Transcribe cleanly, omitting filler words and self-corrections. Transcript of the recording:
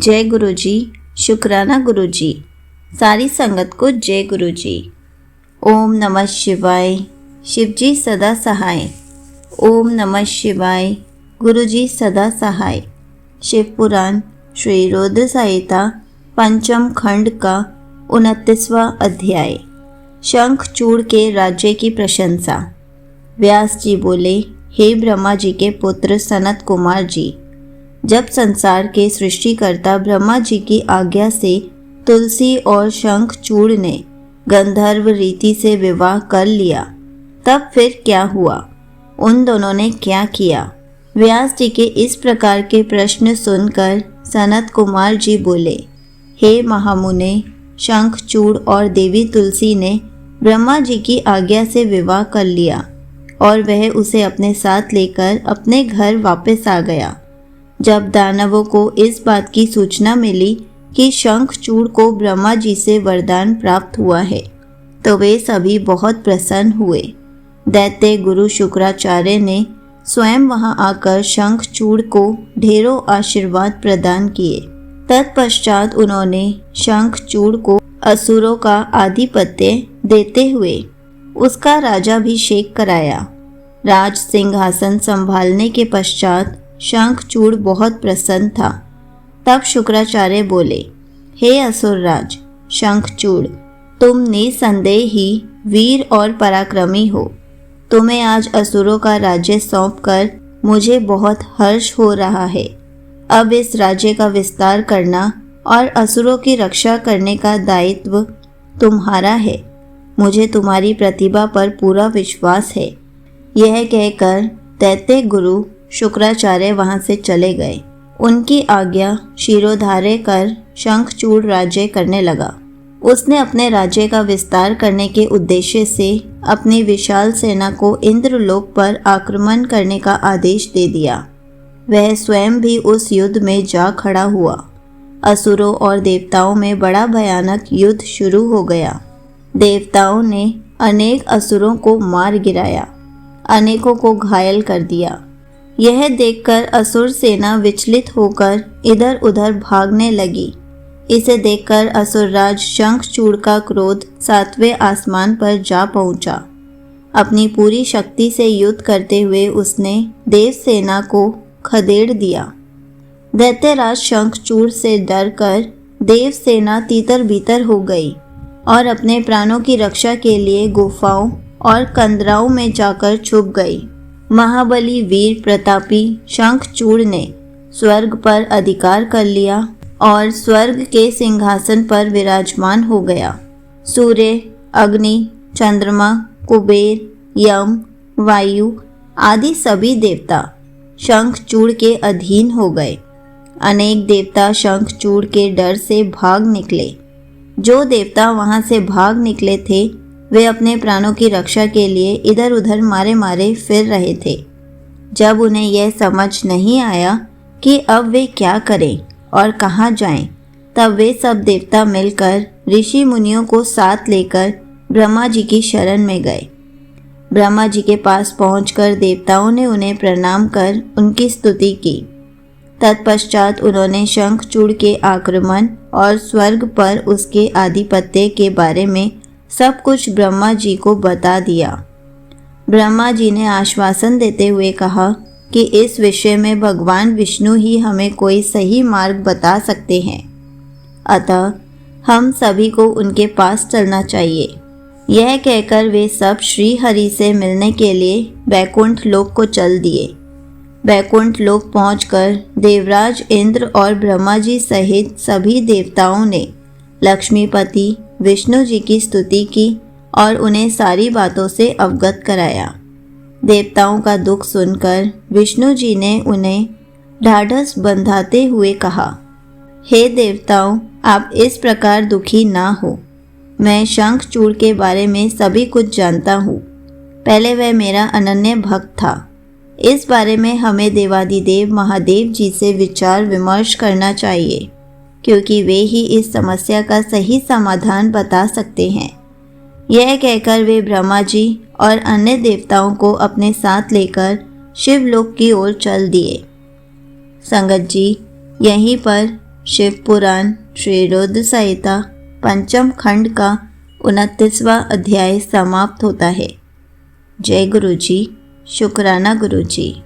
जय गुरु जी। शुक्राना गुरु जी। सारी संगत को जय गुरु जी। ओम नमः शिवाय। शिव जी सदा सहाय। ओम नमः शिवाय। गुरु जी सदा सहाय। शिव पुराण श्री रुद्र संहिता पंचम खंड का 29वां अध्याय। शंखचूड़ के राज्य की प्रशंसा। व्यास जी बोले, हे ब्रह्मा जी के पुत्र सनत कुमार जी, जब संसार के सृष्टिकर्ता ब्रह्मा जी की आज्ञा से तुलसी और शंखचूड़ ने गंधर्व रीति से विवाह कर लिया, तब फिर क्या हुआ? उन दोनों ने क्या किया? व्यास जी के इस प्रकार के प्रश्न सुनकर सनत कुमार जी बोले, हे महामुने, शंखचूड़ और देवी तुलसी ने ब्रह्मा जी की आज्ञा से विवाह कर लिया और वह उसे अपने साथ लेकर अपने घर वापस आ गया। जब दानवों को इस बात की सूचना मिली कि शंखचूड़ को ब्रह्मा जी से वरदान प्राप्त हुआ है, तो वे सभी बहुत प्रसन्न हुए। दैत्य गुरु शुक्राचार्य ने स्वयं वहां आकर शंखचूड़ को ढेरों आशीर्वाद प्रदान किए। तत्पश्चात उन्होंने शंखचूड़ को असुरों का आधिपत्य देते हुए उसका राजाभिषेक कराया। राज सिंहासन संभालने के पश्चात शंखचूड़ बहुत प्रसन्न था। तब शुक्राचार्य बोले, हे असुरराज शंखचूड़, तुम निसंदेह ही वीर और पराक्रमी हो। तुम्हें आज असुरों का राज्य सौंपकर मुझे बहुत हर्ष हो रहा है। अब इस राज्य का विस्तार करना और असुरों की रक्षा करने का दायित्व तुम्हारा है। मुझे तुम्हारी प्रतिभा पर पूरा विश्वास है। यह कहकर दैत्य गुरु शुक्राचार्य वहां से चले गए। उनकी आज्ञा शिरोधार्य कर शंखचूड़ राज्य करने लगा। उसने अपने राज्य का विस्तार करने के उद्देश्य से अपनी विशाल सेना को इंद्रलोक पर आक्रमण करने का आदेश दे दिया। वह स्वयं भी उस युद्ध में जा खड़ा हुआ। असुरों और देवताओं में बड़ा भयानक युद्ध शुरू हो गया। देवताओं ने अनेक असुरों को मार गिराया, अनेकों को घायल कर दिया। यह देखकर असुर सेना विचलित होकर इधर उधर भागने लगी। इसे देखकर असुरराज शंखचूड़ का क्रोध 7वें आसमान पर जा पहुंचा। अपनी पूरी शक्ति से युद्ध करते हुए उसने देव सेना को खदेड़ दिया। दैत्यराज शंखचूड़ से डरकर देव सेना तीतर बीतर हो गई और अपने प्राणों की रक्षा के लिए गुफाओं और कंदराओं में जाकर छुप गई। महाबली वीर प्रतापी शंखचूड़ ने स्वर्ग पर अधिकार कर लिया और स्वर्ग के सिंहासन पर विराजमान हो गया। सूर्य, अग्नि, चंद्रमा, कुबेर, यम, वायु आदि सभी देवता शंखचूड़ के अधीन हो गए। अनेक देवता शंखचूड़ के डर से भाग निकले। जो देवता वहां से भाग निकले थे वे अपने प्राणों की रक्षा के लिए इधर उधर मारे मारे फिर रहे थे। जब उन्हें यह समझ नहीं आया कि अब वे क्या करें और कहाँ जाएं, तब वे सब देवता मिलकर ऋषि मुनियों को साथ लेकर ब्रह्मा जी की शरण में गए। ब्रह्मा जी के पास पहुंचकर देवताओं ने उन्हें प्रणाम कर उनकी स्तुति की। तत्पश्चात उन्होंने शंखचूड़ के आक्रमण और स्वर्ग पर उसके आधिपत्य के बारे में सब कुछ ब्रह्मा जी को बता दिया। ब्रह्मा जी ने आश्वासन देते हुए कहा कि इस विषय में भगवान विष्णु ही हमें कोई सही मार्ग बता सकते हैं, अतः हम सभी को उनके पास चलना चाहिए। यह कहकर वे सब श्री हरि से मिलने के लिए वैकुंठ लोक को चल दिए। वैकुंठ लोक पहुंचकर देवराज इंद्र और ब्रह्मा जी सहित सभी देवताओं ने लक्ष्मीपति विष्णु जी की स्तुति की और उन्हें सारी बातों से अवगत कराया। देवताओं का दुख सुनकर विष्णु जी ने उन्हें ढाढ़स बंधाते हुए कहा, हे देवताओं, आप इस प्रकार दुखी ना हो। मैं शंखचूड़ के बारे में सभी कुछ जानता हूँ। पहले वह मेरा अनन्य भक्त था। इस बारे में हमें देवादिदेव महादेव जी से विचार विमर्श करना चाहिए, क्योंकि वे ही इस समस्या का सही समाधान बता सकते हैं। यह कहकर वे ब्रह्मा जी और अन्य देवताओं को अपने साथ लेकर शिवलोक की ओर चल दिए। संगत जी, यहीं पर शिव पुराण श्री रुद्र संहिता पंचम खंड का 29वां अध्याय समाप्त होता है। जय गुरु जी। शुक्राना गुरु जी।